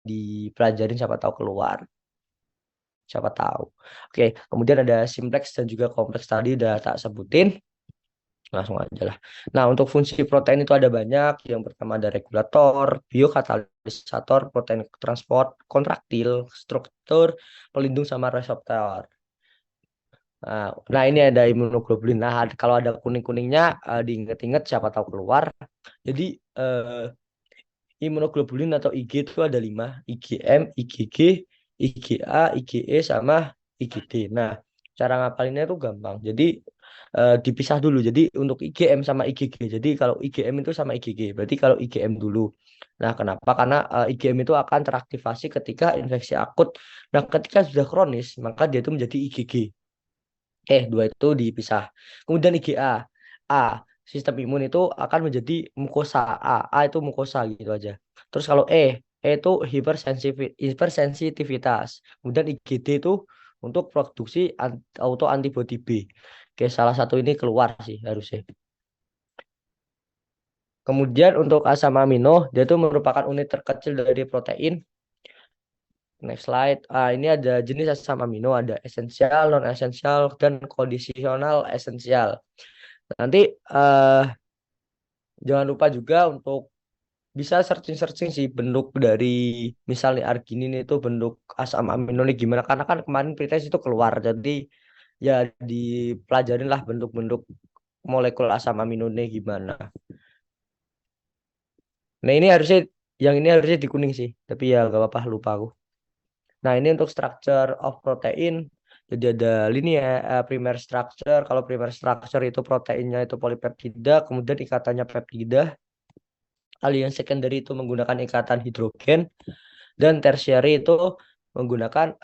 dipelajarin, siapa tahu keluar. Siapa tahu. Oke, kemudian ada simplex dan juga kompleks tadi udah tak sebutin. Langsung aja lah. Nah, untuk fungsi protein itu ada banyak. Yang pertama ada regulator, biokatalisator, protein transport, kontraktil, struktur, pelindung sama reseptor. Nah, ini ada imunoglobulin. Nah, kalau ada kuning-kuningnya, diinget-inget siapa tahu keluar. Jadi, imunoglobulin atau Ig itu ada 5. IgM, IgG, IgA, IgE, sama IgD. Nah, cara ngapalinnya itu gampang. Jadi, dipisah dulu. Jadi, untuk IgM sama IgG. Jadi, kalau IgM itu sama IgG. Berarti kalau IgM dulu. Nah, kenapa? Karena IgM itu akan teraktivasi ketika infeksi akut. Nah, ketika sudah kronis, maka dia itu menjadi IgG. Dua itu dipisah. Kemudian IgA. A, sistem imun itu akan menjadi mukosa. A itu mukosa gitu aja. Terus kalau E itu hipersensitivitas. Kemudian IgD itu untuk produksi auto antibody B. Oke, salah satu ini keluar sih harusnya. Kemudian untuk asam amino, dia itu merupakan unit terkecil dari protein. Next slide. Ini ada jenis asam amino, ada esensial, non esensial, dan kondisional esensial. Nanti jangan lupa juga untuk bisa searching-searching sih bentuk dari misalnya arginin itu bentuk asam amino ini gimana, karena kan kemarin pretest itu keluar, jadi ya dipelajarin lah bentuk-bentuk molekul asam amino ini gimana. Nah, ini harusnya yang ini harusnya di kuning sih, tapi ya gak apa-apa, lupa aku. Nah, ini untuk structure of protein. Jadi ada linear primer structure. Kalau primer structure itu proteinnya itu polipeptida, kemudian ikatannya peptida. Hal yang secondary itu menggunakan ikatan hidrogen, dan tertiary itu menggunakan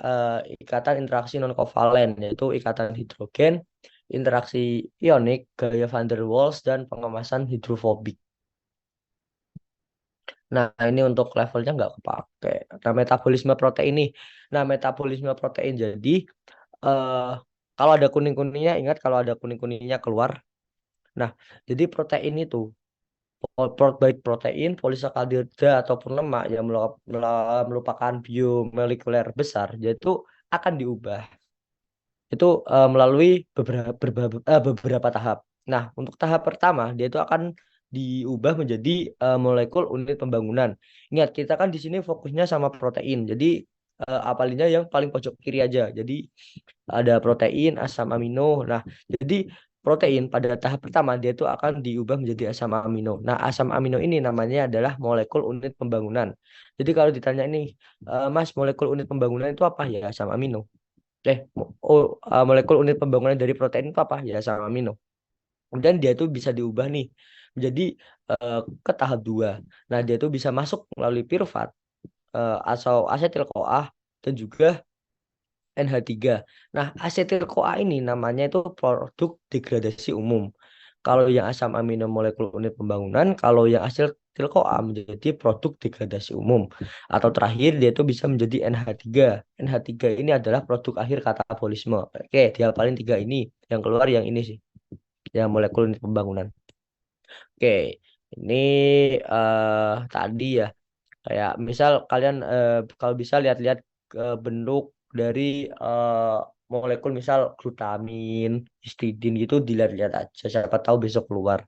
ikatan interaksi non kovalen, yaitu ikatan hidrogen, interaksi ionik, gaya van der Waals, dan pengemasan hidrofobik. Nah, ini untuk levelnya nggak kepake. Nah, metabolisme protein ini. Nah, metabolisme protein jadi eh, kalau ada kuning-kuningnya, ingat kalau ada kuning-kuningnya keluar. Nah, jadi protein itu baik protein, polisakarida ataupun lemak yang merupakan biomolekuler besar, yaitu akan diubah. Itu melalui beberapa tahap. Nah, untuk tahap pertama, dia itu akan diubah menjadi molekul unit pembangunan. Ingat, kita kan di sini fokusnya sama protein. Jadi, apalnya yang paling pojok kiri aja. Jadi, ada protein, asam amino. Nah, jadi protein pada tahap pertama dia itu akan diubah menjadi asam amino. Nah, asam amino ini namanya adalah molekul unit pembangunan. Jadi kalau ditanya ini, Mas, molekul unit pembangunan itu apa ya? Asam amino. Molekul unit pembangunan dari protein itu apa? Ya, asam amino. Kemudian dia itu bisa diubah nih menjadi ke tahap 2. Nah, dia itu bisa masuk melalui piruvat atau asetil CoA dan juga NH3. Nah, asetil CoA ini namanya itu produk degradasi umum. Kalau yang asam amino molekul unit pembangunan, kalau yang asetil CoA menjadi produk degradasi umum. Atau terakhir dia itu bisa menjadi NH3. NH3 ini adalah produk akhir katabolisme. Oke, dihafalin 3 ini. Yang keluar yang ini sih, yang molekul unit pembangunan. Oke, ini tadi ya. Kayak misal kalian kalau bisa lihat-lihat bentuk dari molekul misal glutamin, histidin gitu, dilihat-lihat aja. Siapa tahu besok keluar.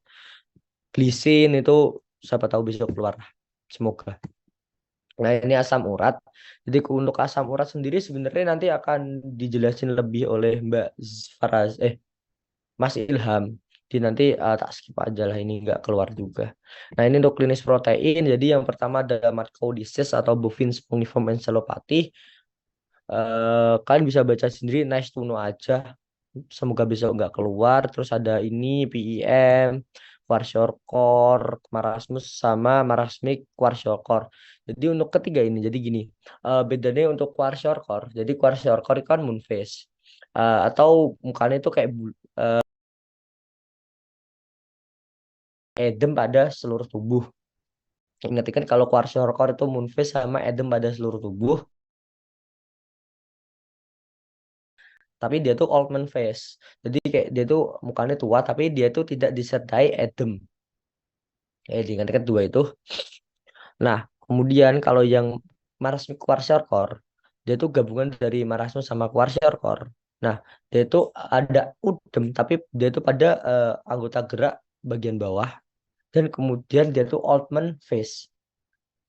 Glisin itu siapa tahu besok keluar. Semoga. Nah, ini asam urat. Jadi untuk asam urat sendiri sebenarnya nanti akan dijelasin lebih oleh Mbak Faraz, Mas Ilham. Di nanti tak skip aja lah, ini nggak keluar juga. Nah, ini untuk klinis protein. Jadi yang pertama ada mad cow disease atau bovine spongiform encephalopathy. Kalian bisa baca sendiri, nice to know aja. Semoga besok nggak keluar. Terus ada ini PEM, kwashiorkor, marasmus sama marasmic kwashiorkor. Jadi untuk ketiga ini, jadi gini, bedanya untuk kwashiorkor. Jadi kwashiorkor itu kan moon phase. Atau mukanya itu kayak edem pada seluruh tubuh. Ingat kan kalau kwashiorkor itu moon phase sama edem pada seluruh tubuh, tapi dia tuh old man face. Jadi kayak dia tuh mukanya tua tapi dia tuh tidak disertai edem. Diingat dua itu. Nah, kemudian kalau yang marasmi kwashiorkor. Dia itu gabungan dari marasme sama kwashiorkor. Nah, dia itu ada udem, tapi dia itu pada anggota gerak bagian bawah, dan kemudian dia itu Altman face.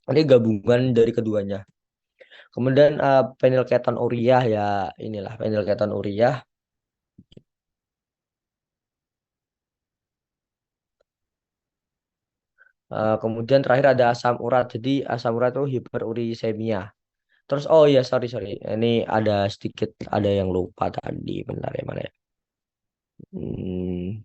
Ini gabungan dari keduanya. Kemudian penilketon uriah ya, inilah penilketon uriah. Kemudian terakhir ada asam urat. Jadi asam urat itu hiperurisemia. Terus oh ya sorry sorry, ini ada sedikit ada yang lupa tadi. Bentar ya mana ya? Hmm.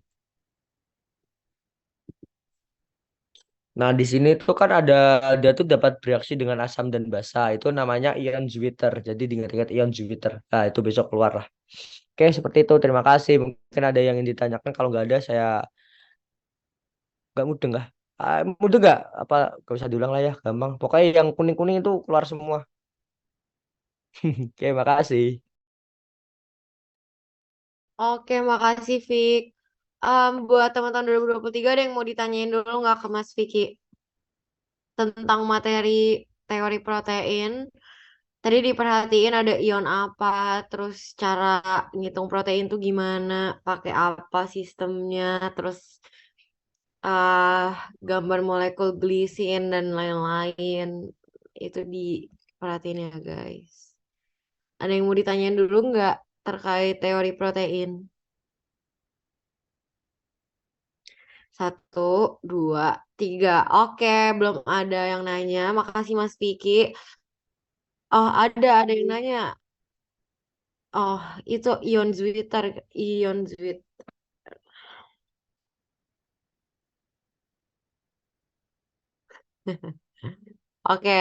Nah di sini tuh kan ada dia tuh dapat bereaksi dengan asam dan basa. Itu namanya ion Jupiter. Jadi diingat-ingat ion Jupiter. Nah itu besok keluar lah. Oke seperti itu. Terima kasih. Mungkin ada yang ingin ditanyakan. Kalau nggak ada saya nggak mudeng nggak? Mudeng nggak? Apa gak usah diulang lah ya. Gampang. Pokoknya yang kuning-kuning itu keluar semua. Oke makasih. Oke, makasih Fik. Buat teman-teman 2023 ada yang mau ditanyain dulu nggak ke Mas Vicky tentang materi teori protein? Tadi diperhatiin ada ion apa, terus cara ngitung protein tuh gimana, pakai apa sistemnya, terus ah gambar molekul glisin dan lain-lain. Itu diperhatiin ya guys. Ada yang mau ditanyain dulu nggak terkait teori protein? Satu, dua, tiga. Oke, belum ada yang nanya. Makasih Mas Vicky. Oh, ada yang nanya. Oh, itu ion Zwitter, ion Zwit. Oke,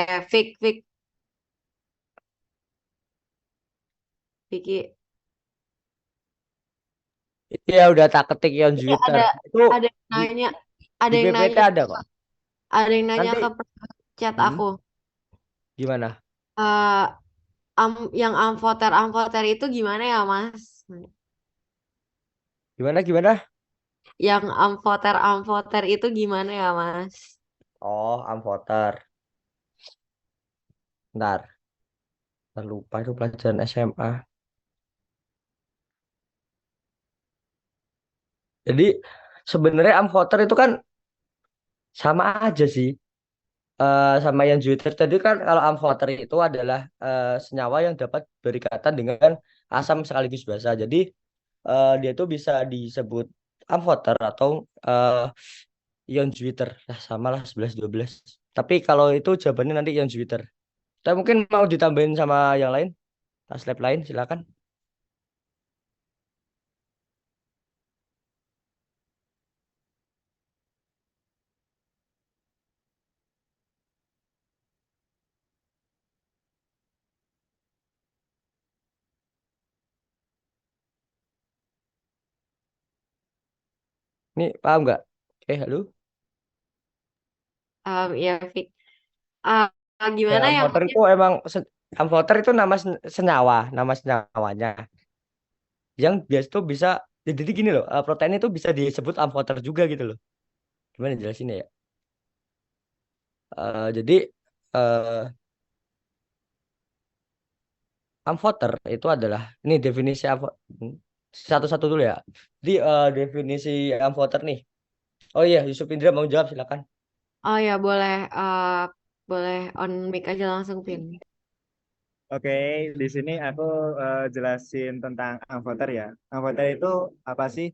Vicky. Iya udah tak ketik ion Ini Jupiter. Itu ada yang di nanya, di ada yang PPT nanya, ada kok. ada yang nanya Nanti ke chat hmm, aku. gimana? Eh, yang amfoter amfoter itu gimana ya, Mas? Gimana gimana? Yang amfoter amfoter itu gimana ya, Mas? Oh, amvoter. Bentar, lupa itu pelajaran SMA. Jadi sebenarnya amvoter itu kan sama aja sih. Sama yang Jupiter tadi kan kalau amvoter itu adalah senyawa yang dapat berikatan dengan asam sekaligus basa. Jadi dia itu bisa disebut amvoter atau ion Jupiter. Nah, sama lah 11 12. Tapi kalau itu jawabannya nanti ion Jupiter. Tapi mungkin mau ditambahin sama yang lain, tas lab lain silakan. Nih, paham nggak? Halo. Ya, Fik. Ah, Ya, gimana yang amvoter itu emang amvoter itu senyawa, nama senyawanya. Yang biasa tuh bisa jadi gini loh, protein itu bisa disebut amvoter juga gitu loh. Gimana jelasinnya ya? Jadi eh, amvoter itu adalah ini definisi satu-satu dulu ya. Jadi definisi amvoter nih. Oh iya, Yusuf Indra mau jawab silakan. Oh ya boleh boleh on mic aja langsung Pin. Oke, di sini aku jelasin tentang amvoter ya. Amvoter itu apa sih?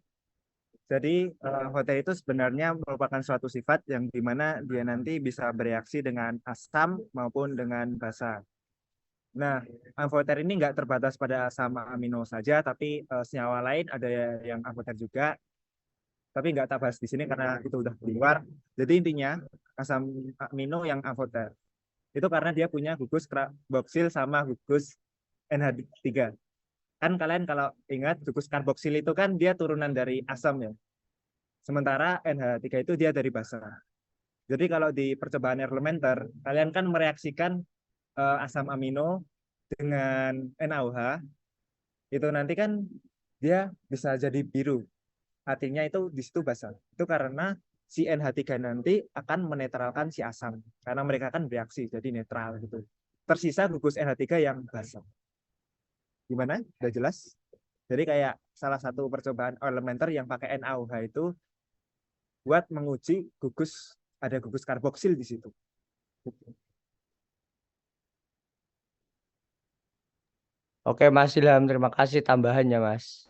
Jadi amvoter itu sebenarnya merupakan suatu sifat yang dimana dia nanti bisa bereaksi dengan asam maupun dengan basa. Nah, amvoter ini nggak terbatas pada asam amino saja, tapi senyawa lain ada yang amvoter juga. Tapi nggak tak bahas di sini karena itu udah keluar. Jadi intinya asam amino yang amvoter itu karena dia punya gugus karboksil sama gugus NH3. Kan kalian kalau ingat gugus karboksil itu kan dia turunan dari asam ya. Sementara NH3 itu dia dari basa. Jadi kalau di percobaan elementer, kalian kan mereaksikan asam amino dengan NaOH, itu nanti kan dia bisa jadi biru. Artinya itu di situ basa. Itu karena si NH3 nanti akan menetralkan si asam. Karena mereka kan bereaksi, jadi netral gitu. tersisa gugus NH3 yang basah. Gimana? Udah jelas? Jadi kayak salah satu percobaan elementer yang pakai NaOH itu buat menguji ada gugus karboksil di situ. Oke Mas Ilham, terima kasih tambahannya Mas.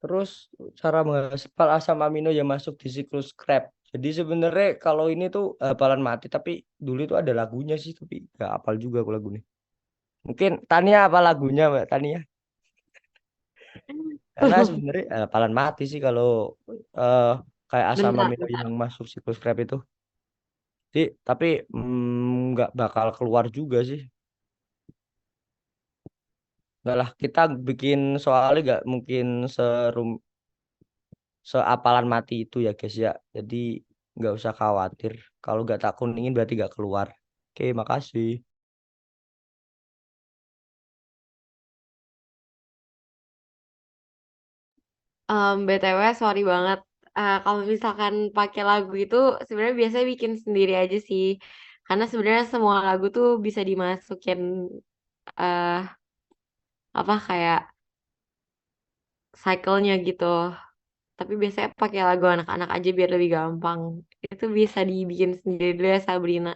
Terus cara menghafal asam amino yang masuk di siklus Krebs. Jadi sebenarnya kalau ini tuh hafalan mati, tapi dulu itu ada lagunya sih, tapi nggak hafal juga aku lagunya. Mungkin Tania apa lagunya Mbak Tania? Karena sebenarnya hafalan mati sih kalau eh, kayak asam Bentar, amino bentar. yang masuk siklus Krebs itu. Jadi, tapi nggak bakal keluar juga sih. Enggak lah, kita bikin soalnya nggak mungkin seapalan mati itu ya guys ya. Jadi nggak usah khawatir. Kalau nggak tak kuningin berarti nggak keluar. Oke, makasih. BTW, sorry banget. Kalau misalkan pakai lagu itu sebenarnya biasanya bikin sendiri aja sih. Karena sebenarnya semua lagu tuh bisa dimasukin eh apa kayak cycle-nya gitu. Tapi biasanya pakai lagu anak-anak aja biar lebih gampang. Itu bisa dibikin sendiri dulu ya Sabrina.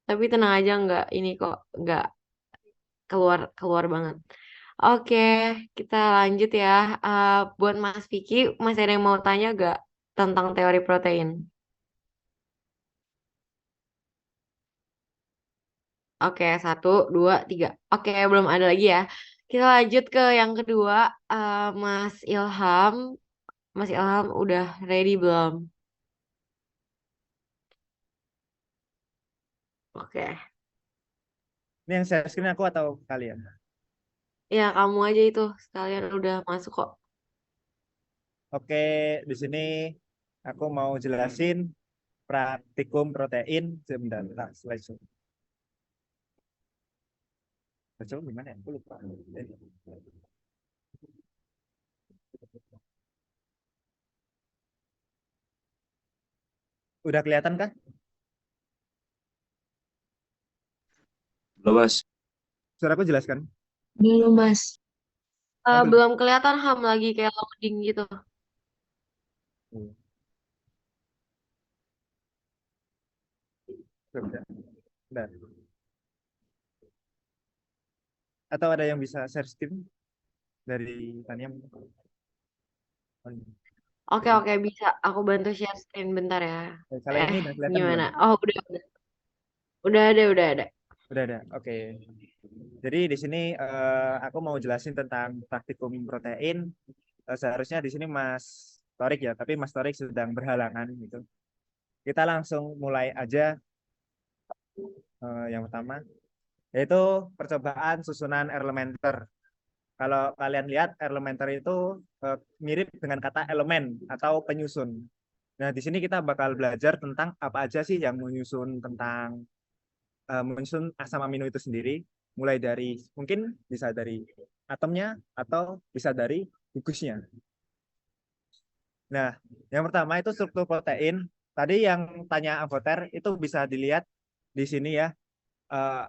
Tapi tenang aja nggak ini kok nggak keluar keluar banget. Oke, kita lanjut ya. Buat Mas Vicky, masih ada yang mau tanya gak tentang teori protein? Oke, satu, dua, tiga. Oke, belum ada lagi ya. Kita lanjut ke yang kedua. Mas Ilham. Mas Ilham udah ready belum? Oke. Ini yang share screen aku atau kalian? Ya, kamu aja itu. Sekalian udah masuk kok. Oke, di sini aku mau jelasin praktikum protein. Sebentar, slideshow. Slideshow gimana ya? Aku lupa. Udah kelihatan kah? Halo Mas, Suaraku jelaskan? Belum, Mas. Belum. Belum kelihatan Ham lagi kayak loading gitu. Sudah. Bentar. Atau ada yang bisa share screen dari Tania? Oh, iya. Oke, oke, bisa. Aku bantu share screen bentar ya. Kalau ini udah kelihatan belum? Gimana? Oh, udah, udah. Udah ada, udah ada. Udah ada. Oke. Jadi di sini aku mau jelasin tentang praktikum protein. Seharusnya di sini Mas Torik ya, tapi Mas Torik sedang berhalangan gitu. Kita langsung mulai aja yang pertama, yaitu percobaan susunan elementer. Kalau kalian lihat elementer itu mirip dengan kata elemen atau penyusun. Nah, di sini kita bakal belajar tentang apa aja sih yang menyusun asam amino itu sendiri, mulai dari mungkin bisa dari atomnya atau bisa dari gugusnya. Nah, yang pertama itu struktur protein. Tadi yang tanya Avoter itu bisa dilihat di sini ya.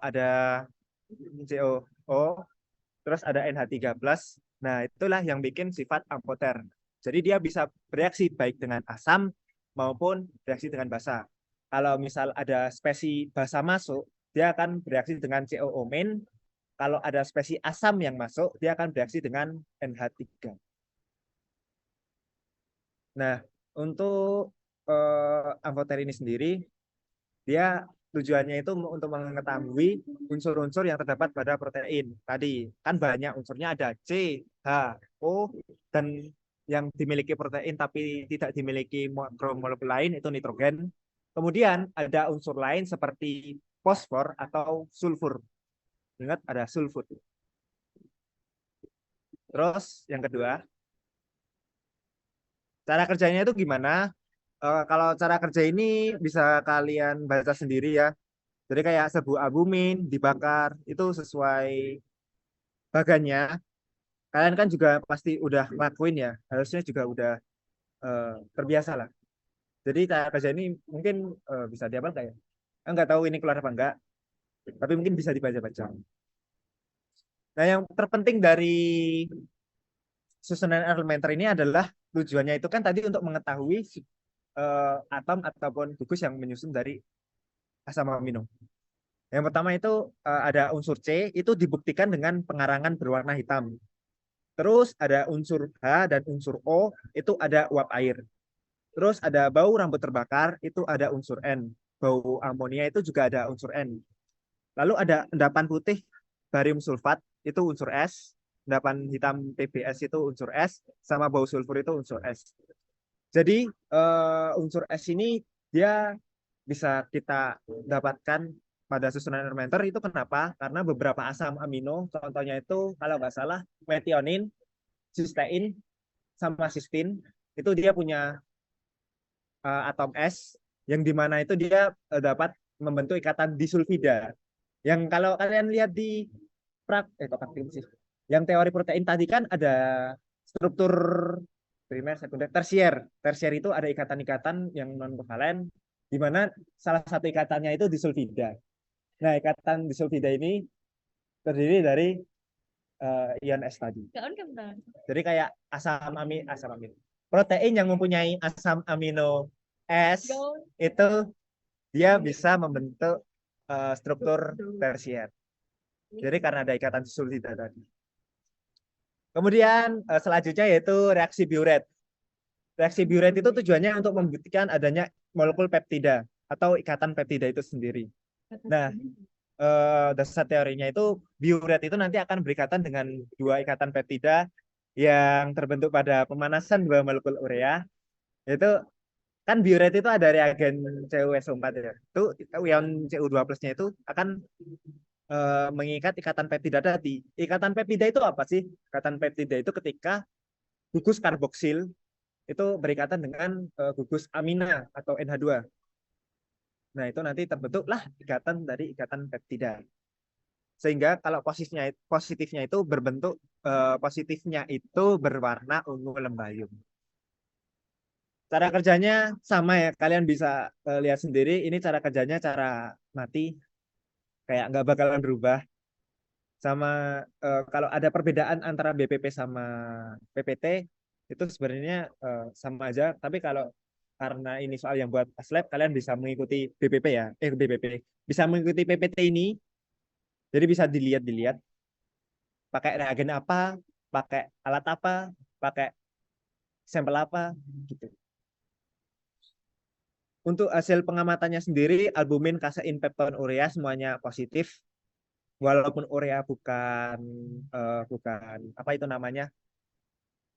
Ada COO, terus ada NH3+. Nah, itulah yang bikin sifat amfoter. Jadi dia bisa bereaksi baik dengan asam maupun bereaksi dengan basa. Kalau misal ada spesies basa masuk, dia akan bereaksi dengan COO main. Kalau ada spesies asam yang masuk, dia akan bereaksi dengan NH3. Nah, untuk amfoter ini sendiri, dia tujuannya itu untuk mengetahui unsur-unsur yang terdapat pada protein. Tadi kan banyak unsurnya, ada C, H, O, dan yang dimiliki protein tapi tidak dimiliki makromolekul lain itu nitrogen. Kemudian ada unsur lain seperti fosfor atau sulfur. Ingat ada sulfur. Terus yang kedua, cara kerjanya itu gimana? Kalau cara kerja ini bisa kalian baca sendiri ya. Jadi kayak sebuah albumin dibakar itu sesuai bagannya. Kalian kan juga pasti udah ngelakuin ya. Harusnya juga udah terbiasa lah. Jadi cara kerja ini mungkin bisa diapal kayak nggak tahu ini keluar apa enggak, tapi mungkin bisa dibaca-baca. Nah, yang terpenting dari susunan elementer ini adalah tujuannya itu kan tadi untuk mengetahui atom ataupun gugus yang menyusun dari asam amino. Yang pertama itu ada unsur C, itu dibuktikan dengan pengarangan berwarna hitam. Terus ada unsur H dan unsur O, itu ada uap air. Terus ada bau rambut terbakar, itu ada unsur N. Bau amonia itu juga ada unsur N. Lalu ada endapan putih barium sulfat, itu unsur S. Endapan hitam PbS itu unsur S. Sama bau sulfur itu unsur S. Jadi unsur S ini dia bisa kita dapatkan pada susunan elementer itu kenapa? Karena beberapa asam amino, contohnya itu kalau nggak salah metionin, cystein, sama cysteine, itu dia punya atom S yang dimana itu dia dapat membentuk ikatan disulfida. Yang kalau kalian lihat di sih. Yang teori protein tadi kan ada struktur primer, sekunder, tersier. Tersier itu ada ikatan-ikatan yang non kovalen, di mana salah satu ikatannya itu disulfida. Nah, ikatan disulfida ini terdiri dari ion S tadi. Jadi kayak asam amino. Protein yang mempunyai asam amino S itu dia bisa membentuk struktur tersier. Jadi karena ada ikatan disulfida tadi. Kemudian selanjutnya yaitu reaksi Biuret. Reaksi Biuret itu tujuannya untuk membuktikan adanya molekul peptida atau ikatan peptida itu sendiri. Nah, dasar teorinya itu Biuret itu nanti akan berikatan dengan dua ikatan peptida yang terbentuk pada pemanasan dua molekul urea. Itu kan Biuret itu ada reagen CuSO4 ya. Itu ion Cu2 plusnya itu akan mengikat ikatan peptida tadi. Ikatan peptida itu apa sih? Ikatan peptida itu ketika gugus karboksil itu berikatan dengan gugus amina atau NH2. Nah, itu nanti terbentuklah ikatan dari ikatan peptida. Sehingga kalau positifnya itu berbentuk positifnya itu berwarna ungu lembayung. Cara kerjanya sama ya, kalian bisa lihat sendiri. Ini cara kerjanya cara mati, kayak nggak bakalan berubah. Sama kalau ada perbedaan antara BPP sama PPT itu sebenarnya sama aja, tapi kalau karena ini soal yang buat lab, kalian bisa mengikuti BPP ya, BPP bisa mengikuti PPT ini, jadi bisa dilihat pakai reagen apa, pakai alat apa, pakai sampel apa gitu. Untuk hasil pengamatannya sendiri, albumin, kasein, pepton, urea semuanya positif. Walaupun urea bukan apa itu namanya,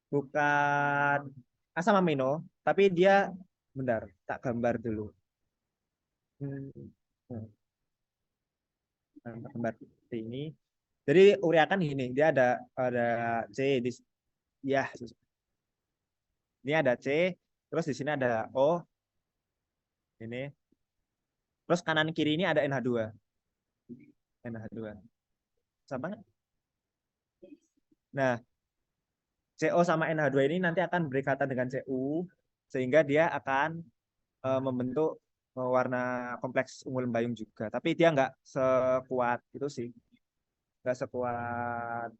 bukan asam amino, tapi dia bentar, tak gambar dulu. Hmm, gambar seperti ini. Jadi urea kan ini, dia ada C di ya, ini ada C, terus di sini ada O ini. Terus kanan kiri ini ada NH2. NH2. Sama nggak? Nah, CO sama NH2 ini nanti akan berikatan dengan Cu sehingga dia akan membentuk warna kompleks ungu lembayung juga. Tapi dia nggak sekuat itu sih, nggak sekuat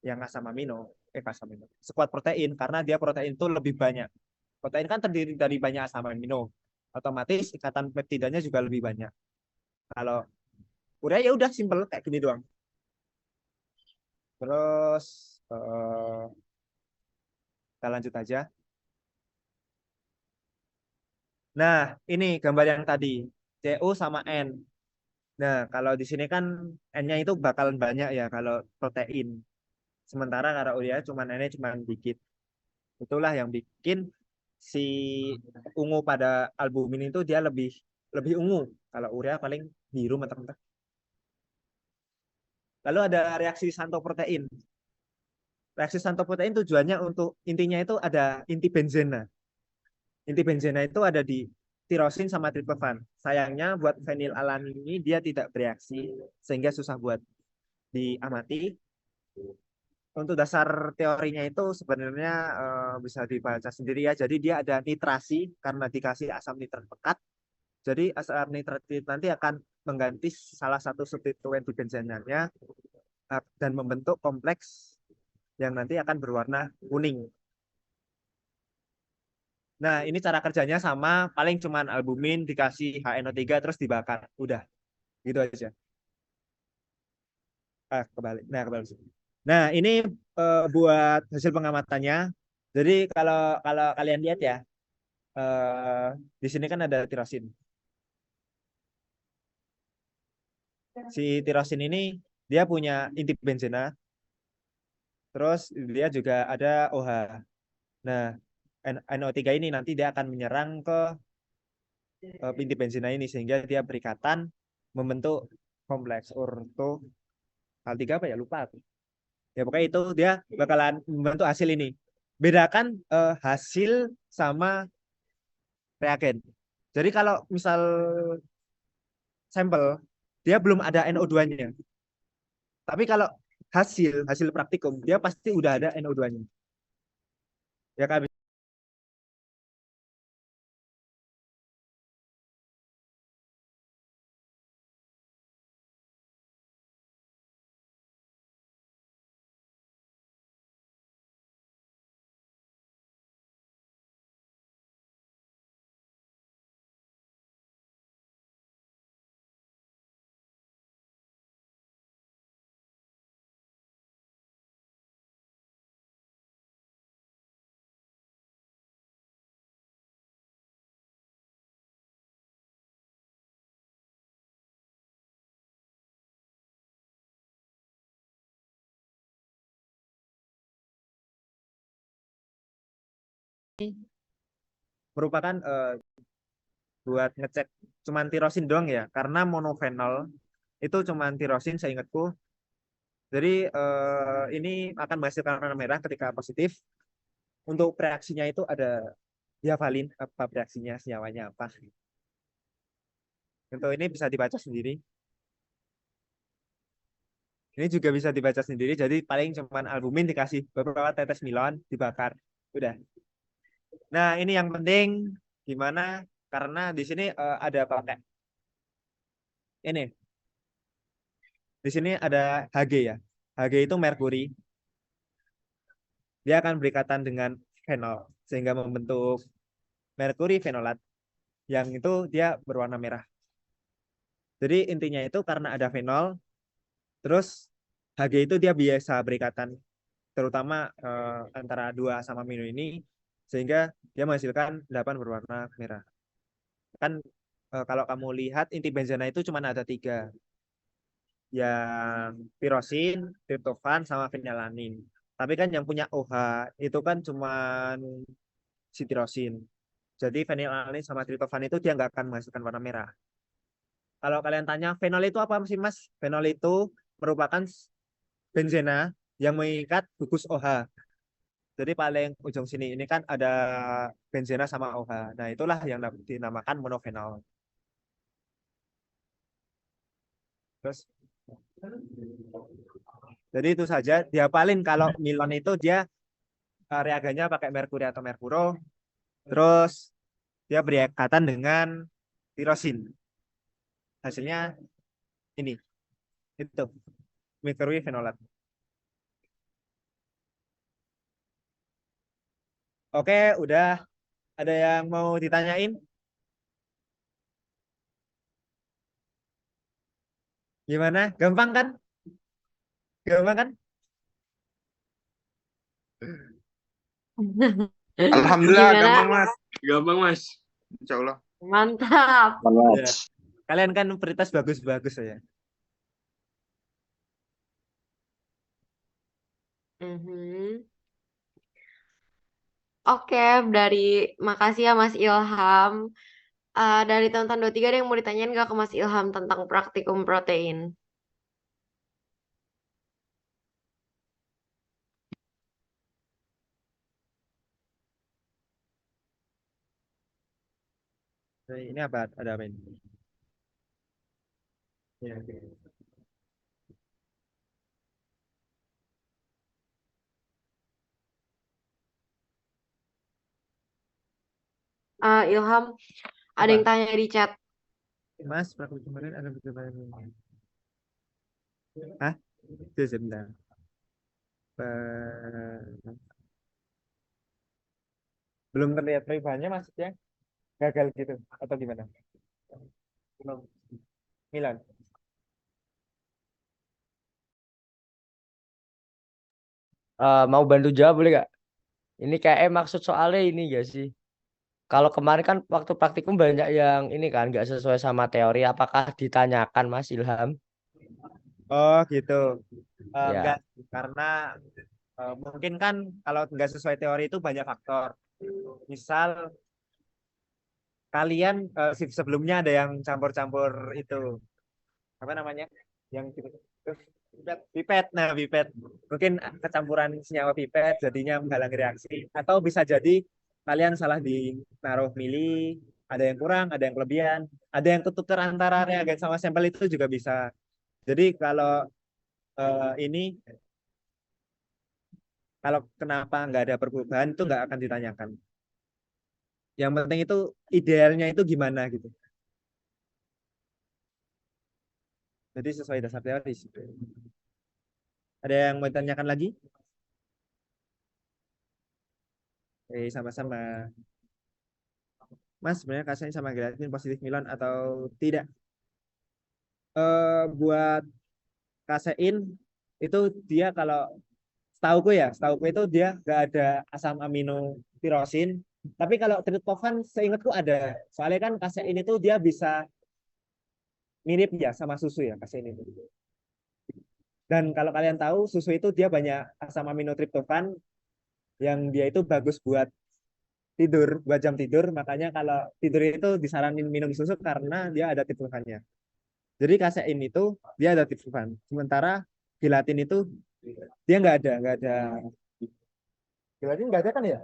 yang asam amino, asam amino. Sekuat protein karena dia protein itu lebih banyak. Protein kan terdiri dari banyak asam amino, otomatis ikatan peptidanya juga lebih banyak. Kalau urea ya udah simpel kayak gini doang. Terus kita lanjut aja. Nah, ini gambar yang tadi, CO sama N. Nah, kalau di sini kan N-nya itu bakalan banyak ya kalau protein. Sementara kalau urea cuma N-nya cuma dikit. Itulah yang bikin si ungu pada albumin itu dia lebih lebih ungu. Kalau urea paling biru mentah-mentah. Lalu ada reaksi Santo protein. Reaksi Santo protein tujuannya untuk intinya itu ada inti benzena. Inti benzena itu ada di tirosin sama triptofan. Sayangnya buat fenilalanin ini dia tidak bereaksi sehingga susah buat diamati. untuk dasar teorinya itu sebenarnya bisa dibaca sendiri ya. Jadi dia ada nitrasi karena dikasih asam nitrat pekat. Jadi asam nitrat nanti akan mengganti salah satu substituen di benzenannya dan membentuk kompleks yang nanti akan berwarna kuning. Nah, ini cara kerjanya sama, paling cuman albumin dikasih HNO3 terus dibakar. Udah, gitu aja. Kebalik. Nah, kebalik. Nah, ini buat hasil pengamatannya. Jadi kalau kalau kalian lihat ya, eh, di sini kan ada tirosin. Si tirosin ini dia punya inti benzena, terus dia juga ada OH. Nah, NO3 ini nanti dia akan menyerang ke inti benzena ini sehingga dia berikatan membentuk kompleks orto hal tiga apa ya lupa aku. Ya pokoknya itu dia bakalan membentuk hasil ini. Bedakan hasil sama reagen. Jadi kalau misal sampel dia belum ada NO2-nya. Tapi kalau hasil praktikum dia pasti udah ada NO2-nya. Ya kan? Merupakan buat ngecek cuman tirosin doang ya karena monofenol itu cuman tirosin seingatku. Jadi ini akan menghasilkan warna merah ketika positif. Untuk reaksinya itu ada diavalin apa reaksinya senyawanya apa. Untuk ini bisa dibaca sendiri. Ini juga bisa dibaca sendiri. Jadi paling cuman albumin dikasih beberapa tetes milon dibakar. Udah. Nah, ini yang penting gimana? Karena di sini ada pakai ini. Di sini ada Hg ya. Hg itu merkuri. Dia akan berikatan dengan fenol sehingga membentuk merkuri fenolat yang itu dia berwarna merah. Jadi intinya itu karena ada fenol, terus Hg itu dia biasa berikatan terutama antara dua asam amino ini sehingga dia menghasilkan 8 berwarna merah. Kan kalau kamu lihat inti benzena itu cuma ada 3, yang tirosin, triptofan, sama fenalanin. Tapi kan yang punya OH itu kan cuma si tirosin. Jadi fenilalanin sama triptofan itu dia nggak akan menghasilkan warna merah. Kalau kalian tanya fenol itu apa sih Mas? Fenol itu merupakan benzena yang mengikat gugus OH. Jadi paling ujung sini ini kan ada benzena sama OH. Nah itulah yang dinamakan monofenol. Terus jadi itu saja dihafalin kalau Milon itu dia reagennya pakai merkuri atau merkuro. Terus dia berekatan dengan tirosin. Hasilnya ini itu merkuri fenolat. Oke, udah ada yang mau ditanyain? Gimana? Gampang kan? Gampang kan? Alhamdulillah gampang Gimana? mas. Gampang mas. Insya Allah. Mantap. Ya. Kalian kan prioritas bagus-bagus ya. Mhm. Oke, dari makasih ya Mas Ilham. Dari teman-teman 23 ada yang mau ditanyain nggak ke Mas Ilham tentang praktikum protein? Nah, ini apa? Ada apa ini? Ya, oke. Ilham, ada yang Apa? tanya di chat. Mas, praktik kemarin ada percobaan. Hah? Sebentar. Eh, Belum terlihat perubahannya maksudnya? Gagal gitu atau gimana? Belum. Milan. Mau bantu jawab boleh gak? Ini kayak maksud soalnya ini gak sih? Kalau kemarin kan waktu praktikum banyak yang ini kan nggak sesuai sama teori. Apakah ditanyakan Mas Ilham? Oh gitu. Enggak, Ya, karena mungkin kan kalau nggak sesuai teori itu banyak faktor. Misal kalian shift sebelumnya ada yang campur-campur itu apa namanya? Yang pipet, pipet. Nah, pipet. Mungkin kecampuran senyawa pipet jadinya menghalangi reaksi. Atau bisa jadi kalian salah di naruh mili, ada yang kurang, ada yang kelebihan, ada yang ketukar antara reagen sama sampel itu juga bisa. Jadi ini kalau kenapa nggak ada perubahan itu nggak akan ditanyakan. Yang penting itu idealnya itu gimana gitu. Jadi sesuai dasar teori sih. Ada yang mau ditanyakan lagi? Sama-sama. Mas, sebenarnya kasain sama gelatin positif Milan atau tidak? Buat kasein itu dia kalau setauku itu dia nggak ada asam amino tirosin. Tapi kalau tritophan seingatku ada. Soalnya kan kasein itu dia bisa mirip ya sama susu ya kasein itu. Dan kalau kalian tahu susu itu dia banyak asam amino triptofan yang dia itu bagus buat tidur, buat jam tidur. Makanya kalau tidur itu disaranin minum susu karena dia ada triptofannya. Jadi kasein itu dia ada triptofan. Sementara gelatin itu dia nggak ada. Gelatin nggak ada kan ya?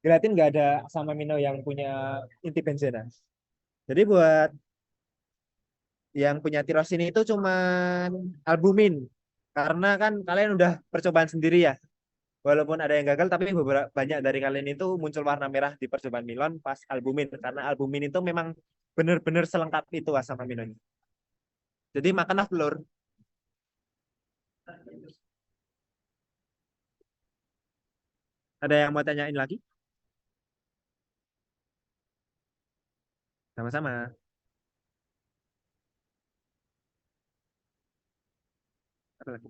Gelatin nggak ada asam amino yang punya inti benzena. Jadi buat yang punya tirosin itu cuman albumin. Karena kan kalian udah percobaan sendiri ya. Walaupun ada yang gagal, tapi beberapa banyak dari kalian itu muncul warna merah di percobaan Milon pas albumin. Karena albumin itu memang benar-benar selengkap itu asam aminonya. Jadi makanlah telur. Ada yang mau tanyain lagi? Sama-sama. Apa lagi?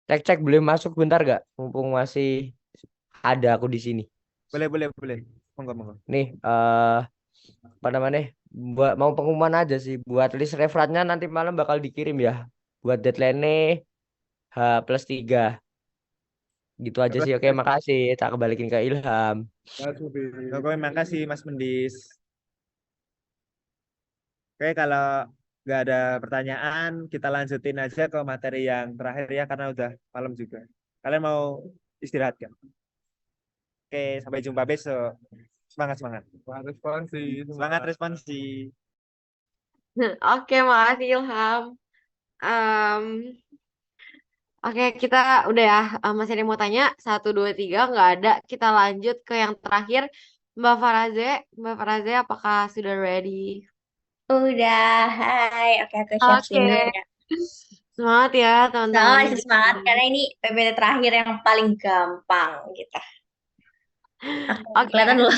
cek-cek boleh masuk bentar gak? Mumpung masih ada aku di sini. Boleh, boleh, boleh. Monggo, monggo. Nih, apa namanya? Buat mau pengumuman aja sih. Buat list referatnya nanti malam bakal dikirim ya. Buat deadline H+3. Gitu aja sih. Oke, makasih. Tak kembalikin ke Ilham. Oke, makasih Mas Mendis. Oke, kalau nggak ada pertanyaan, kita lanjutin aja ke materi yang terakhir ya, karena udah malam juga. Kalian mau istirahat kan? Oke, sampai jumpa besok. Semangat, semangat. Semangat responsi. Semangat responsi. Oke, makasih Ilham. Em, Oke, kita udah ya. Masih ada yang mau tanya? Satu, dua, tiga. Nggak ada. Kita lanjut ke yang terakhir. Mbak Faraze. Mbak Faraze, apakah sudah ready? Udah, hai. Oke, aku share Oke. screen dulu ya. Semangat ya, So, teman-teman. masih semangat karena ini PPT terakhir yang paling gampang gitu. Oke, Oke, kelihatan belum?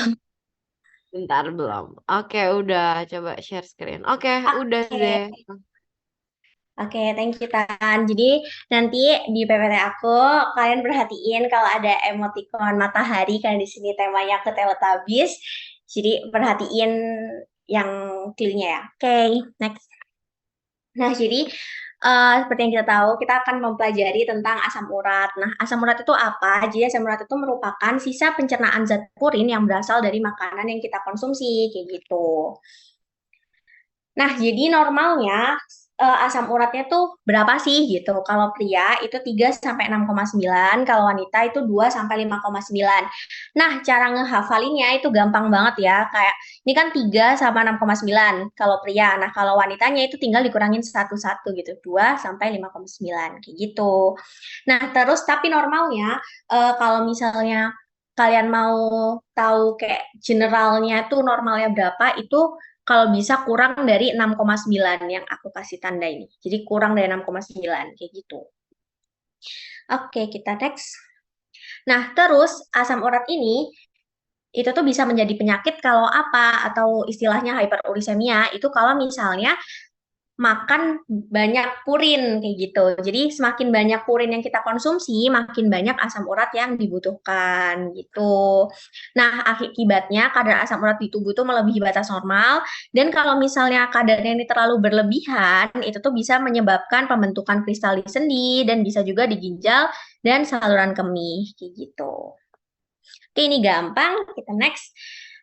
bentar belum. Oke, udah. Coba share screen. Oke, udah Oke. deh. Oke, thank you Tan. Jadi nanti di PPT aku kalian perhatiin kalau ada emoticon matahari karena di sini temanya ke Teletubbies. Jadi perhatiin yang clear-nya ya. Oke, next. Nah, jadi seperti yang kita tahu, kita akan mempelajari tentang asam urat. Nah, asam urat itu apa? Jadi asam urat itu merupakan sisa pencernaan zat purin yang berasal dari makanan yang kita konsumsi, kayak gitu. Nah, jadi normalnya asam uratnya tuh berapa sih gitu. Kalau pria itu 3 sampai 6,9, kalau wanita itu 2 sampai 5,9. Nah, cara ngehafalinnya itu gampang banget ya. Kayak ini kan 3 sama 6,9 kalau pria. Nah, kalau wanitanya itu tinggal dikurangin satu-satu gitu. 2 sampai 5,9 kayak gitu. Nah, terus tapi normalnya kalau misalnya kalian mau tahu kayak generalnya tuh normalnya berapa, itu kalau bisa kurang dari 6,9 yang aku kasih tanda ini. Jadi kurang dari 6,9 kayak gitu. Oke, kita next. Nah, terus asam urat ini itu tuh bisa menjadi penyakit kalau apa, atau istilahnya hyperurisemia itu kalau misalnya makan banyak purin kayak gitu. Jadi semakin banyak purin yang kita konsumsi, makin banyak asam urat yang dibutuhkan gitu. Nah, akibatnya kadar asam urat di tubuh tuh melebihi batas normal, dan kalau misalnya kadarnya ini terlalu berlebihan, itu tuh bisa menyebabkan pembentukan kristal di sendi dan bisa juga di ginjal dan saluran kemih kayak gitu. Oke, ini gampang. Kita next.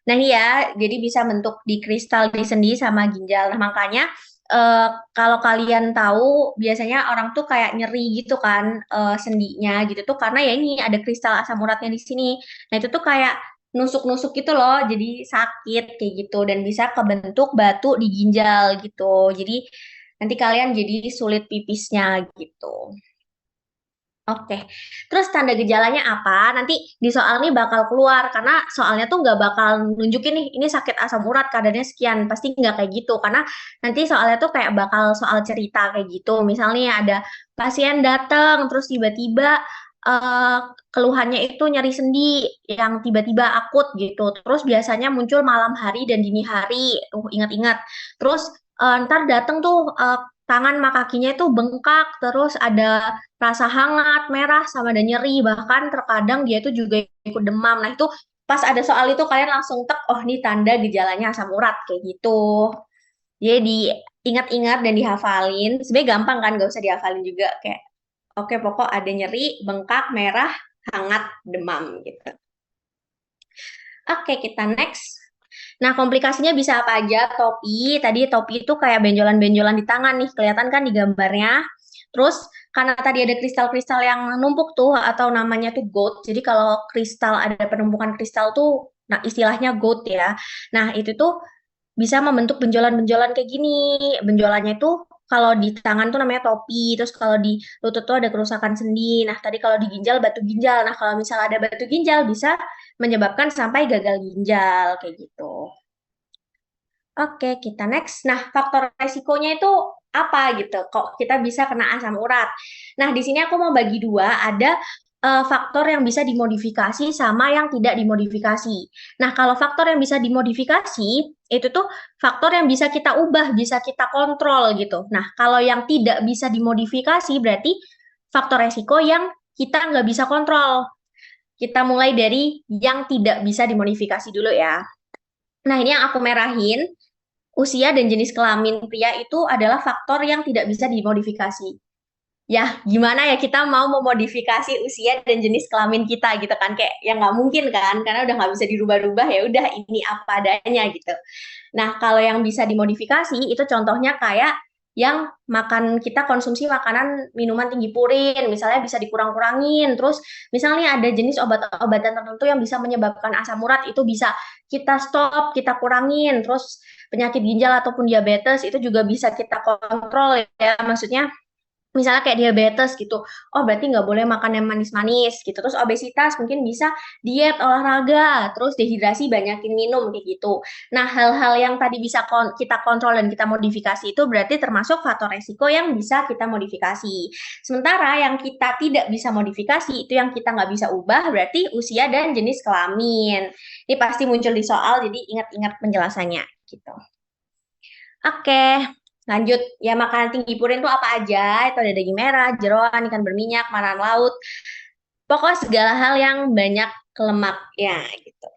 Nah, ini ya, jadi bisa bentuk di kristal di sendi sama ginjal. Nah, makanya kalau kalian tahu, biasanya orang tuh kayak nyeri gitu kan sendinya gitu tuh karena ya ini ada kristal asam uratnya di sini. Nah, itu tuh kayak nusuk-nusuk gitu loh, jadi sakit kayak gitu dan bisa kebentuk batu di ginjal gitu. Jadi nanti kalian jadi sulit pipisnya gitu. Oke, terus tanda gejalanya apa? Nanti di soal ini bakal keluar karena soalnya tuh nggak bakal nunjukin nih ini sakit asam urat kadarnya sekian, pasti nggak kayak gitu karena nanti soalnya tuh kayak bakal soal cerita kayak gitu. Misalnya ada pasien datang terus tiba-tiba eh, keluhannya itu nyeri sendi yang tiba-tiba akut gitu. Terus biasanya muncul malam hari dan dini hari. Ingat-ingat. Terus ntar datang tuh tangan sama kakinya itu bengkak, terus ada rasa hangat, merah, sama ada nyeri, bahkan terkadang dia itu juga ikut demam. Nah, itu pas ada soal itu kalian langsung tek, oh ini tanda gejalanya asam urat kayak gitu. Jadi diingat-ingat dan dihafalin. Sebenarnya gampang kan, gak usah dihafalin juga kayak oke pokok ada nyeri, bengkak, merah, hangat, demam gitu. Oke, kita next. Nah, komplikasinya bisa apa aja? Tadi topi itu kayak benjolan-benjolan di tangan nih, kelihatan kan di gambarnya. Terus, karena tadi ada kristal-kristal yang numpuk tuh, atau namanya tuh gout. Jadi kalau kristal, ada penumpukan kristal tuh, nah istilahnya gout ya. Nah, itu tuh bisa membentuk benjolan-benjolan kayak gini. Benjolannya itu kalau di tangan tuh namanya topi, terus kalau di lutut tuh ada kerusakan sendi. Nah, tadi kalau di ginjal batu ginjal. Nah, kalau misalnya ada batu ginjal bisa menyebabkan sampai gagal ginjal kayak gitu. Oke, kita next. Nah, faktor resikonya itu apa gitu? Kok kita bisa kena asam urat? Nah, di sini aku mau bagi dua. Ada faktor yang bisa dimodifikasi sama yang tidak dimodifikasi. Nah, kalau faktor yang bisa dimodifikasi, itu tuh faktor yang bisa kita ubah, bisa kita kontrol gitu. Nah, kalau yang tidak bisa dimodifikasi, berarti faktor resiko yang kita nggak bisa kontrol. Kita mulai dari yang tidak bisa dimodifikasi dulu ya. Nah, ini yang aku merahin. Usia dan jenis kelamin pria itu adalah faktor yang tidak bisa dimodifikasi. Ya, gimana ya kita mau memodifikasi usia dan jenis kelamin kita gitu kan? Kayak yang nggak mungkin kan, karena udah nggak bisa dirubah-rubah ya udah ini apa adanya gitu. Nah, kalau yang bisa dimodifikasi itu contohnya kayak yang makan kita konsumsi makanan minuman tinggi purin, misalnya bisa dikurang-kurangin. Terus misalnya ada jenis obat-obatan tertentu yang bisa menyebabkan asam urat itu bisa kita stop, kita kurangin. Terus penyakit ginjal ataupun diabetes itu juga bisa kita kontrol ya. Maksudnya misalnya kayak diabetes gitu, oh berarti nggak boleh makan yang manis-manis gitu. Terus obesitas mungkin bisa diet, olahraga, terus dehidrasi banyakin minum kayak gitu. Nah, hal-hal yang tadi bisa kita kontrol dan kita modifikasi itu berarti termasuk faktor resiko yang bisa kita modifikasi. Sementara yang kita tidak bisa modifikasi itu yang kita nggak bisa ubah berarti usia dan jenis kelamin. Ini pasti muncul di soal, jadi ingat-ingat penjelasannya gitu. Oke, lanjut. Ya, makanan tinggi purin itu apa aja? Itu ada daging merah, jeroan, ikan berminyak, makanan laut. Pokoknya segala hal yang banyak lemak ya gitu.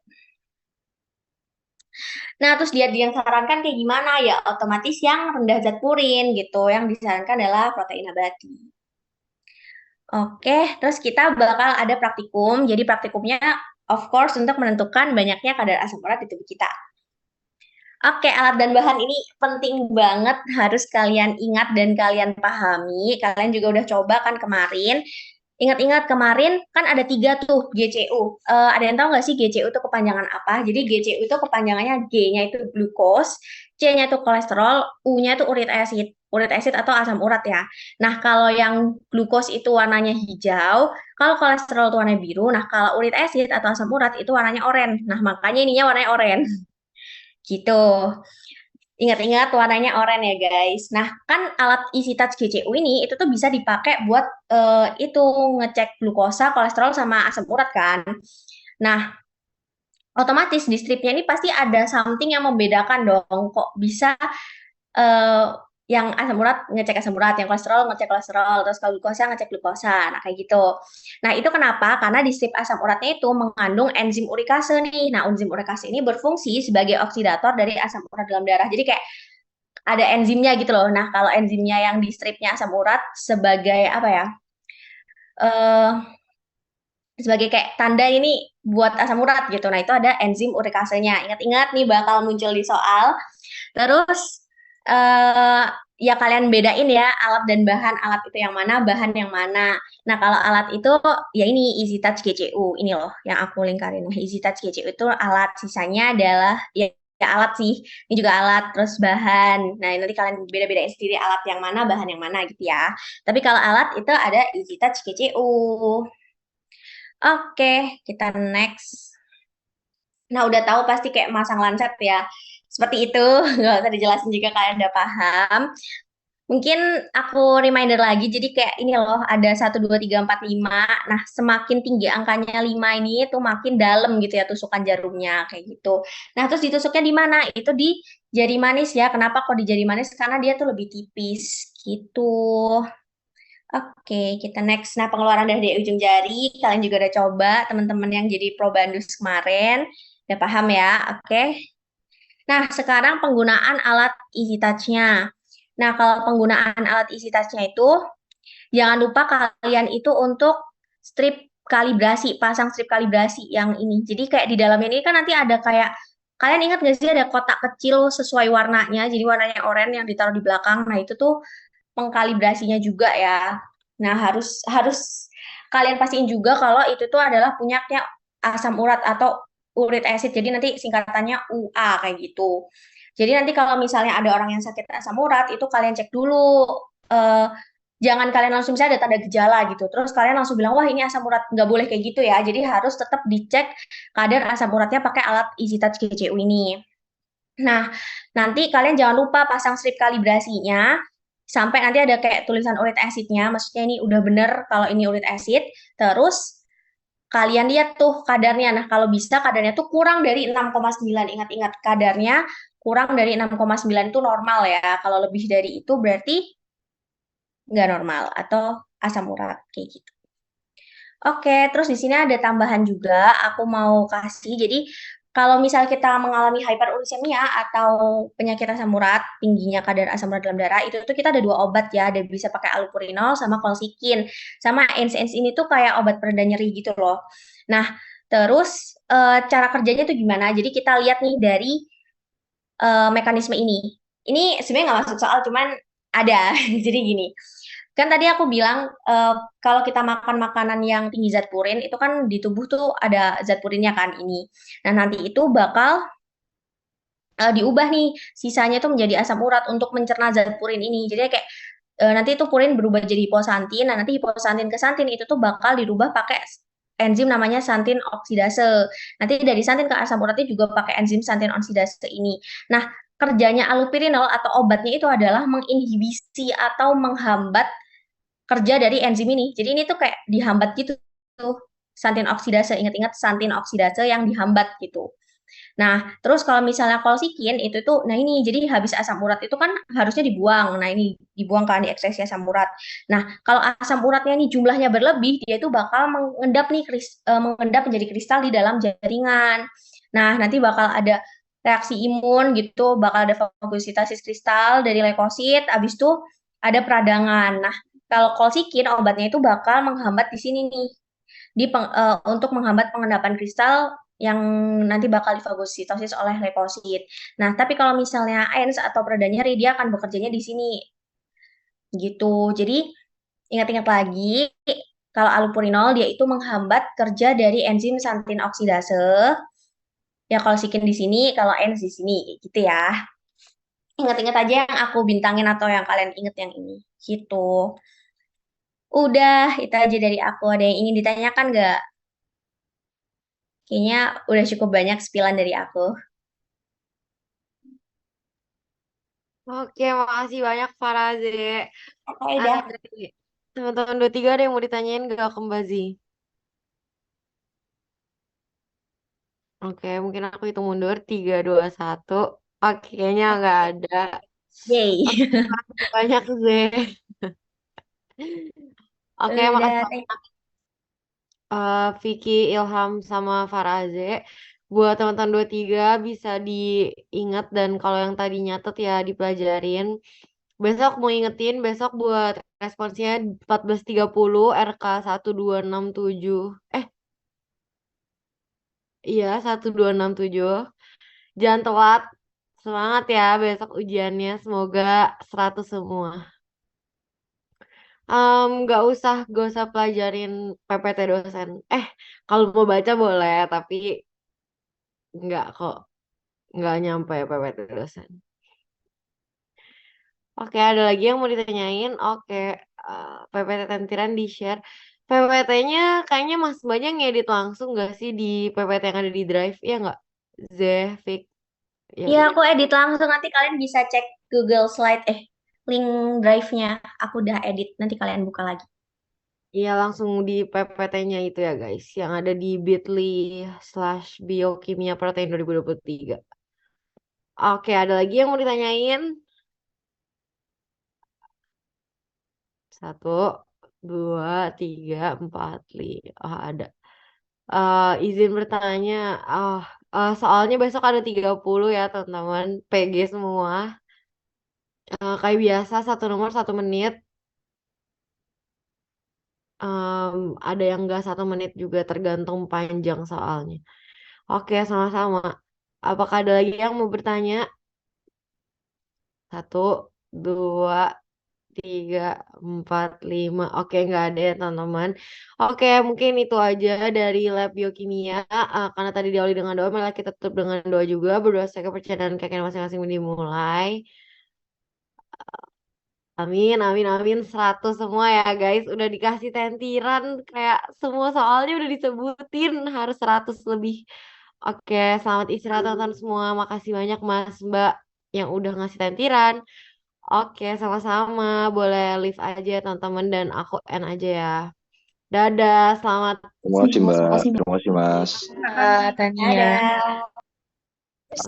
Nah, terus dia yang sarankan kayak gimana ya? Otomatis yang rendah zat purin gitu. Yang disarankan adalah protein nabati. Oke, terus kita bakal ada praktikum. Jadi praktikumnya of course untuk menentukan banyaknya kadar asam urat di tubuh kita. Oke, alat dan bahan ini penting banget, harus kalian ingat dan kalian pahami. Kalian juga udah coba kan kemarin. Ingat-ingat kemarin kan ada 3 tuh GCU. Ada yang tahu nggak sih GCU itu kepanjangan apa? Jadi GCU itu kepanjangannya G-nya itu glucose, C-nya itu kolesterol, U-nya itu uric acid. Uric acid atau asam urat ya. Nah, kalau yang glucose itu warnanya hijau, kalau kolesterol itu warnanya biru, nah kalau uric acid atau asam urat itu warnanya oranye. Nah, makanya ininya warnanya oranye. Gitu. Ingat-ingat warnanya oranye ya guys. Nah, kan alat Easy Touch GCU ini itu tuh bisa dipakai buat itu ngecek glukosa, kolesterol sama asam urat kan. Nah, otomatis di stripnya ini pasti ada something yang membedakan dong. Kok bisa eh, yang asam urat ngecek asam urat, yang kolesterol ngecek kolesterol, terus kalau glukosa ngecek glukosa. Nah, kayak gitu. Nah, itu kenapa? Karena di strip asam uratnya itu mengandung enzim urikase nih. Nah, enzim urikase ini berfungsi sebagai oksidator dari asam urat dalam darah. Jadi kayak ada enzimnya gitu loh. Nah, kalau enzimnya yang di stripnya asam urat sebagai apa ya? eh Sebagai kayak tanda ini buat asam urat gitu. Nah, itu ada enzim urikasenya. Ingat-ingat nih bakal muncul di soal. Terus eh ya kalian bedain ya alat dan bahan. Alat itu yang mana, bahan yang mana. Nah, kalau alat itu ya ini Easy Touch GCU. Ini loh yang aku lingkarin. Nah, Easy Touch GCU itu alat, sisanya adalah ya alat sih. Ini juga alat, terus bahan. Nah, nanti kalian beda-bedain sendiri alat yang mana, bahan yang mana gitu ya. Tapi kalau alat itu ada Easy Touch GCU. Oke, kita next. Nah, udah tahu pasti kayak masang lancet ya. Seperti itu, nggak usah dijelasin juga kalian udah paham. Mungkin aku reminder lagi, jadi kayak ini loh, ada 1, 2, 3, 4, 5. Nah, semakin tinggi angkanya 5 ini, itu makin dalam gitu ya tusukan jarumnya, kayak gitu. Nah, terus ditusuknya di mana? Itu di jari manis ya. Kenapa kok di jari manis? Karena dia tuh lebih tipis, gitu. Oke, kita next. Nah, pengeluaran dari ujung jari, kalian juga udah coba, teman-teman yang jadi probandus kemarin, udah paham ya? Oke. Nah, sekarang penggunaan alat Easy Touch-nya. Nah, kalau penggunaan alat Easy Touch-nya itu, jangan lupa kalian itu untuk strip kalibrasi, pasang strip kalibrasi yang ini. Jadi kayak di dalamnya ini kan nanti ada kayak, kalian ingat nggak sih ada kotak kecil sesuai warnanya, jadi warnanya oranye yang ditaruh di belakang. Nah, itu tuh pengkalibrasinya juga ya. Nah, harus harus kalian pastiin juga kalau itu tuh adalah punyanya asam urat atau uric acid. Jadi nanti singkatannya UA kayak gitu. Jadi nanti kalau misalnya ada orang yang sakit asam urat, itu kalian cek dulu. eh, Jangan kalian langsung misalnya ada tanda gejala gitu. Terus kalian langsung bilang, wah ini asam urat. Nggak boleh kayak gitu ya. Jadi harus tetap dicek kadar asam uratnya pakai alat Easy Touch GCU ini. Nah, nanti kalian jangan lupa pasang strip kalibrasinya sampai nanti ada kayak tulisan uric acidnya, maksudnya ini udah bener kalau ini uric acid. Terus kalian lihat tuh kadarnya. Nah, kalau bisa kadarnya tuh kurang dari 6,9. Ingat-ingat kadarnya kurang dari 6,9 itu normal ya. Kalau lebih dari itu berarti nggak normal atau asam urat kayak gitu. Oke, terus di sini ada tambahan juga aku mau kasih. Jadi kalau misal kita mengalami hyperuricemia atau penyakit asam urat, tingginya kadar asam urat dalam darah, itu tuh kita ada 2 obat ya, ada bisa pakai allopurinol sama colchicine. Sama NSAIDs ini tuh kayak obat pereda nyeri gitu loh. Nah, terus cara kerjanya tuh gimana? Jadi kita lihat nih dari mekanisme ini. Ini sebenarnya nggak masuk soal, cuman ada. Jadi gini. Kan tadi aku bilang kalau kita makan makanan yang tinggi zat purin itu kan di tubuh tuh ada zat purinnya kan ini. Nah, nanti itu bakal diubah nih sisanya tuh menjadi asam urat untuk mencerna zat purin ini. Jadi kayak nanti itu purin berubah jadi hiposantin. Nah, nanti hiposantin ke santin itu tuh bakal dirubah pakai enzim namanya santin oksidase. Nanti dari santin ke asam uratnya juga pakai enzim santin oksidase ini. Nah, kerjanya allopurinol atau obatnya itu adalah menginhibisi atau menghambat kerja dari enzim ini. Jadi ini tuh kayak dihambat gitu tuh santin oksidase. Ingat-ingat santin oksidase yang dihambat gitu. Nah, terus kalau misalnya kolsikin itu tuh, nah ini jadi habis asam urat itu kan harusnya dibuang. Nah ini dibuang kan diekspresi asam urat. Nah kalau asam uratnya ini jumlahnya berlebih, dia itu bakal mengendap nih mengendap menjadi kristal di dalam jaringan. Nah nanti bakal ada reaksi imun gitu, bakal ada fagositosis kristal dari leukosit, habis itu ada peradangan. Nah kalau kolsikin obatnya itu bakal menghambat di sini nih, untuk menghambat pengendapan kristal yang nanti bakal difagositosis oleh leukosit. Nah, tapi kalau misalnya ENS atau pereda nyeri, dia akan bekerjanya di sini. Gitu. Jadi, ingat-ingat lagi, kalau allopurinol dia itu menghambat kerja dari enzim santin oksidase. Ya, kalau sikin di sini, kalau ENS di sini, kayak gitu ya. Ingat-ingat aja yang aku bintangin atau yang kalian inget yang ini. Gitu. Udah, itu aja dari aku. Ada yang ingin ditanyakan nggak? Kayaknya udah cukup banyak spillan dari aku. Oke, makasih banyak Faraze. Oke, udah. Dari teman-teman 23 ada yang mau ditanyain gak ke Mbak Zi? Oke, mungkin aku hitung mundur. 3, 2, 1. Oke, kayaknya nggak ada. Yay. Oke, makasih banyak Zeh. Oke, Udah, makasih Vicky, Ilham, sama Faraze. Buat teman-teman 23 bisa diingat dan kalau yang tadi nyatet ya dipelajarin. Besok mau ingetin, besok buat responsnya 14.30 RK 1267. Iya 1267. Jangan telat. Semangat ya besok ujiannya. Semoga 100 semua. Gak usah pelajarin PPT dosen. Kalau mau baca boleh, tapi nggak kok. Nggak nyampe PPT dosen. Oke, ada lagi yang mau ditanyain? Oke, PPT tentiran di-share. PPT-nya kayaknya Mas Mbaknya ngedit langsung nggak sih di PPT yang ada di Drive? Ya nggak? Zefik. Ya Iya, udah. aku edit langsung. Nanti kalian bisa cek Google Slide, link drive-nya. Aku udah edit. Nanti kalian buka lagi. Iya, langsung di PPT-nya itu ya guys. Yang ada di bit.ly/biokimia protein 2023. Oke, ada lagi yang mau ditanyain? 1, 2, 3, 4, 5. Oh, ada. Izin bertanya. Soalnya besok ada 30 ya teman-teman. PG semua. Kayak biasa, satu nomor 1 menit. Ada yang enggak 1 menit juga tergantung panjang soalnya. Oke, sama-sama. Apakah ada lagi yang mau bertanya? 1, 2, 3, 4, 5. Oke, nggak ada ya teman-teman. Oke, mungkin itu aja dari lab biokimia. Karena tadi diawali dengan doa, malah kita tutup dengan doa juga. Berdoa saya kepercayaan kakek masing-masing dimulai. Amin, amin, amin. 100 semua ya guys. Udah dikasih tentiran. Kayak semua soalnya udah disebutin. Harus 100 lebih. Oke, selamat istirahat teman-teman semua. Makasih banyak Mas Mbak yang udah ngasih tentiran. Oke, sama-sama. Boleh leave aja teman-teman dan aku end aja ya. Dadah, selamat Terima kasih Mbak. Makasih Terima kasih Mas. Mbak Tania. Dadah.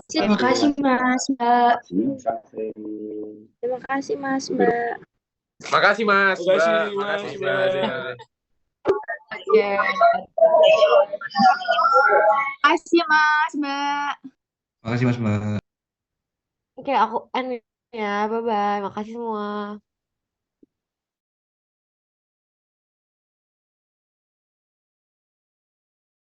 Terima kasih Mas Mbak. Terima kasih. Terima kasih Mas Mbak. Makasih Mas. Makasih, Mbak. Mas, Makasih Mbak. Mbak. Oke. Makasih Mas Mbak. Makasih Mas Mbak. Oke, aku end ya. Bye-bye. Makasih semua.